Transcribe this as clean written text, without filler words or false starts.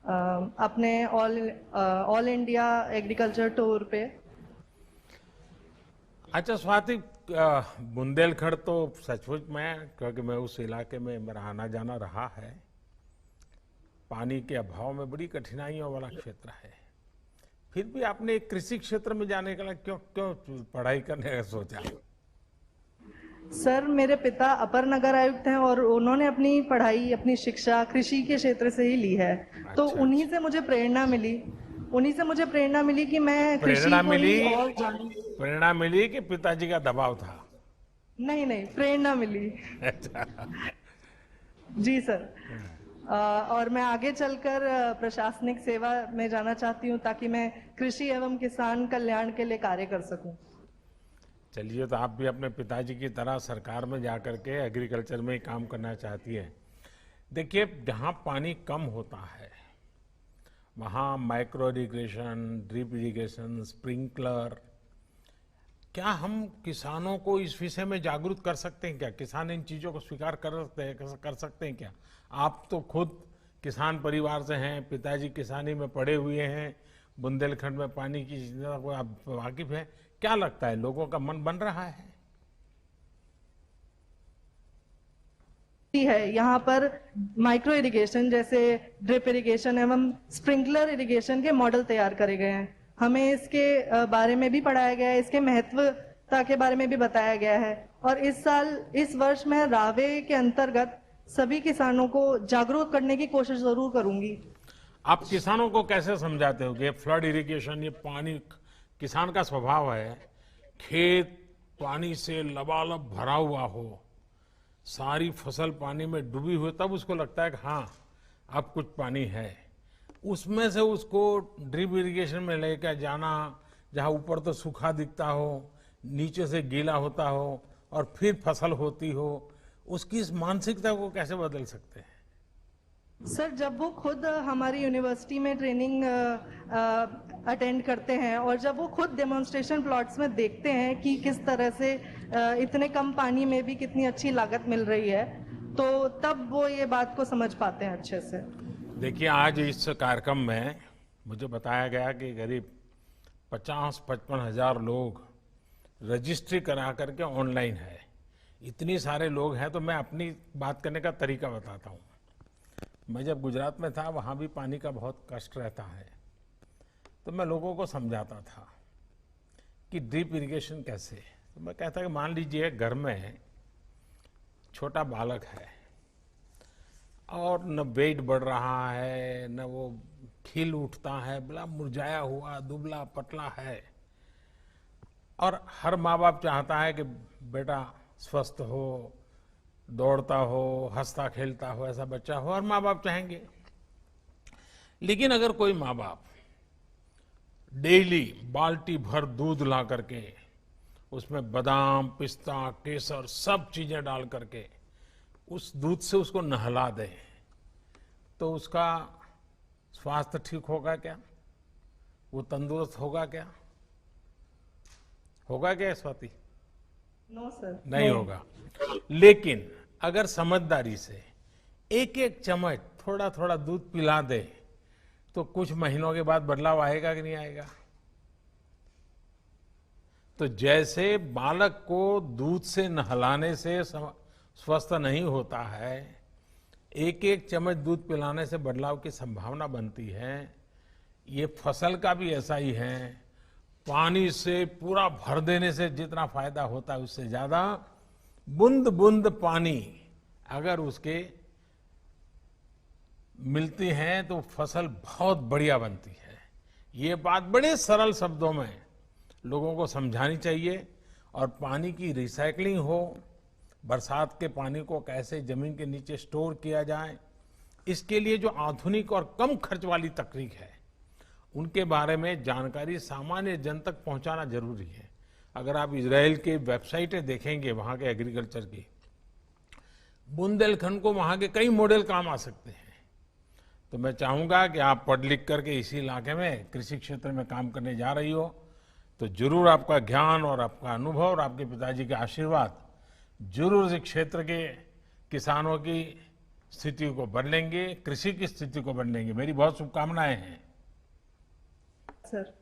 अपने all India agriculture tour पे। अच्छा स्वाति, बुंदेलखंड तो सचमुच में, क्योंकि मैं उस इलाके में मेरा आना जाना रहा है, पानी के अभाव में बड़ी कठिनाइयों वाला क्षेत्र है। फिर भी आपने एक कृषि क्षेत्र में जाने के लिए क्यों क्यों पढ़ाई करने का सोचा? सर, मेरे पिता अपर नगर आयुक्त हैं और उन्होंने अपनी पढ़ाई, अपनी शिक्षा कृषि के क्षेत्र से ही ली है। तो अच्छा उन्हीं अच्छा। से मुझे प्रेरणा मिली, कि मैं कृषि प्रेरणा को मिली, ही और जानूं। प्रेरणा मिली कि पिताजी का दबाव था? नहीं नहीं, प्रेरणा मिली। अच्छा। जी सर। और मैं आगे चलकर प्रशासनिक सेवा में जाना चाहती हूँ, ताकि मैं कृषि एवं किसान कल्याण के लिए कार्य कर सकूं। चलिए, तो आप भी अपने पिताजी की तरह सरकार में जाकर के एग्रीकल्चर में ही काम करना चाहती है। देखिए, जहाँ पानी कम होता है वहाँ micro irrigation, drip irrigation, sprinkler, क्या हम किसानों को इस विषय में जागरूक कर सकते हैं क्या? किसान इन चीज़ों को स्वीकार कर सकते हैं क्या? आप तो खुद किसान परिवार से हैं, पिताजी किसानी में पड़े हुए हैं, बुंदेलखंड में पानी की चिंता को आप वाकिफ हैं। क्या लगता है, लोगों का मन बन रहा है? है यहाँ पर माइक्रो इरिगेशन जैसे ड्रिप इरिगेशन एवं स्प्रिंकलर इरिगेशन के मॉडल तैयार करे गए हैं। हमें इसके बारे में भी पढ़ाया गया है, इसके महत्वता के बारे में भी बताया गया है। और इस वर्ष मैं रावे के अंतर्गत सभी किसानों को जागरूक करने की कोशिश जरूर करूंगी। आप किसानों को कैसे समझाते हो कि ये फ्लड इरिगेशन, ये पानी, किसान का स्वभाव है खेत पानी से लबालब भरा हुआ हो, सारी फसल पानी में डूबी हुई, तब उसको लगता है कि हाँ अब कुछ पानी है। उसमें से उसको ड्रिप इरिगेशन में लेकर जाना, जहाँ ऊपर तो सूखा दिखता हो, नीचे से गीला होता हो और फिर फसल होती हो, उसकी इस मानसिकता को कैसे बदल सकते हैं? सर, जब वो खुद हमारी यूनिवर्सिटी में ट्रेनिंग अटेंड करते हैं और जब वो खुद डेमोन्स्ट्रेशन प्लॉट्स में देखते हैं कि किस तरह से इतने कम पानी में भी कितनी अच्छी लागत मिल रही है, तो तब वो ये बात को समझ पाते हैं अच्छे से। देखिए, आज इस कार्यक्रम में मुझे बताया गया कि करीब 50-55 हजार लोग रजिस्ट्री करा करके ऑनलाइन है। इतनी सारे लोग हैं, तो मैं अपनी बात करने का तरीका बताता हूँ। मैं जब गुजरात में था, वहाँ भी पानी का बहुत कष्ट रहता है, तो मैं लोगों को समझाता था कि ड्रिप इरिगेशन कैसे। तो मैं कहता कि मान लीजिए घर में छोटा बालक है और न वेट बढ़ रहा है, न वो खिल उठता है, बड़ा मुरझाया हुआ दुबला पतला है, और हर माँ बाप चाहता है कि बेटा स्वस्थ हो, दौड़ता हो, हंसता खेलता हो, ऐसा बच्चा हो, और माँ बाप चाहेंगे। लेकिन अगर कोई माँ बाप डेली बाल्टी भर दूध ला करके उसमें बादाम, पिस्ता, केसर सब चीजें डाल करके उस दूध से उसको नहला दे, तो उसका स्वास्थ्य ठीक होगा क्या? वो तंदुरुस्त होगा क्या? होगा क्या स्वाति? नो सर, नहीं होगा। लेकिन अगर समझदारी से एक एक चम्मच थोड़ा थोड़ा दूध पिला दे, तो कुछ महीनों के बाद बदलाव आएगा कि नहीं आएगा? तो जैसे बालक को दूध से नहलाने से स्वस्थ नहीं होता है, एक एक चम्मच दूध पिलाने से बदलाव की संभावना बनती है, ये फसल का भी ऐसा ही है। पानी से पूरा भर देने से जितना फायदा होता है, उससे ज्यादा बूंद बूंद पानी अगर उसके मिलती हैं तो फसल बहुत बढ़िया बनती है। ये बात बड़े सरल शब्दों में लोगों को समझानी चाहिए। और पानी की रिसाइकलिंग हो, बरसात के पानी को कैसे जमीन के नीचे स्टोर किया जाए, इसके लिए जो आधुनिक और कम खर्च वाली तकनीक है, उनके बारे में जानकारी सामान्य जन तक पहुंचाना जरूरी है। अगर आप इजराइल की वेबसाइटें देखेंगे, वहां के एग्रीकल्चर की, बुंदेलखंड को वहां के कई मॉडल काम आ सकते हैं। तो मैं चाहूंगा कि आप पढ़ लिख करके इसी इलाके में कृषि क्षेत्र में काम करने जा रही हो, तो जरूर आपका ज्ञान और आपका अनुभव और आपके पिताजी के आशीर्वाद जरूर इस क्षेत्र के किसानों की स्थिति को बदलेंगे, कृषि की स्थिति को बदलेंगे। मेरी बहुत शुभकामनाएं हैं। सर।